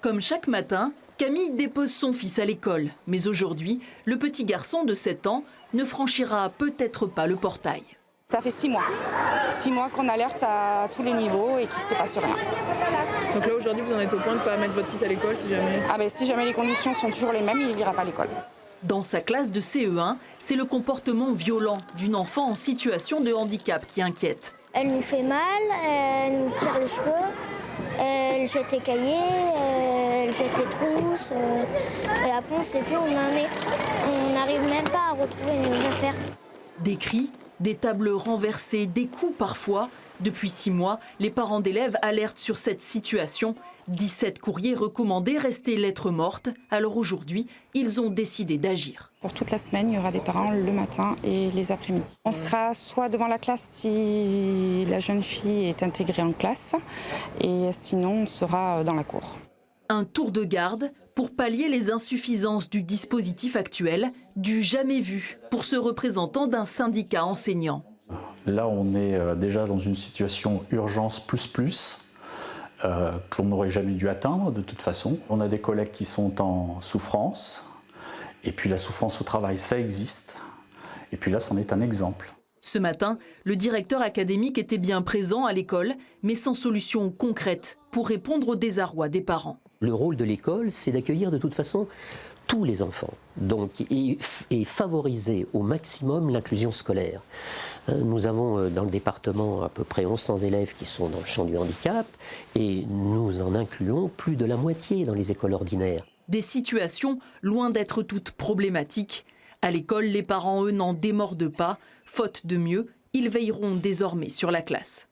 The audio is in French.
Comme chaque matin, Camille dépose son fils à l'école. Mais aujourd'hui, le petit garçon de 7 ans ne franchira peut-être pas le portail. Ça fait 6 mois. 6 mois qu'on alerte à tous les niveaux et qu'il ne se passe rien. Donc là aujourd'hui vous en êtes au point de ne pas mettre votre fils à l'école si jamais... Si jamais les conditions sont toujours les mêmes, il n'ira pas à l'école. Dans sa classe de CE1, c'est le comportement violent d'une enfant en situation de handicap qui inquiète. Elle nous fait mal, elle nous tire les cheveux, elle jette les cahiers, elle jette les trousses. Et après on ne sait plus où on en est. On n'arrive même pas à retrouver nos affaires. Des cris, des tables renversées, des coups parfois. Depuis 6 mois, les parents d'élèves alertent sur cette situation. 17 courriers recommandés restaient lettres mortes. Alors aujourd'hui, ils ont décidé d'agir. Pour toute la semaine, il y aura des parents le matin et les après-midi. On sera soit devant la classe si la jeune fille est intégrée en classe, et sinon on sera dans la cour. Un tour de garde pour pallier les insuffisances du dispositif actuel, du jamais vu pour ce représentant d'un syndicat enseignant. Là, on est déjà dans une situation urgence qu'on n'aurait jamais dû atteindre de toute façon. On a des collègues qui sont en souffrance, et puis la souffrance au travail, ça existe, et puis là, c'en est un exemple. Ce matin, le directeur académique était bien présent à l'école, mais sans solution concrète pour répondre au désarroi des parents. Le rôle de l'école, c'est d'accueillir de toute façon tous les enfants, donc, et favoriser au maximum l'inclusion scolaire. Nous avons dans le département à peu près 1100 élèves qui sont dans le champ du handicap et nous en incluons plus de la moitié dans les écoles ordinaires. Des situations loin d'être toutes problématiques. À l'école, les parents, eux, n'en démordent pas. Faute de mieux, ils veilleront désormais sur la classe.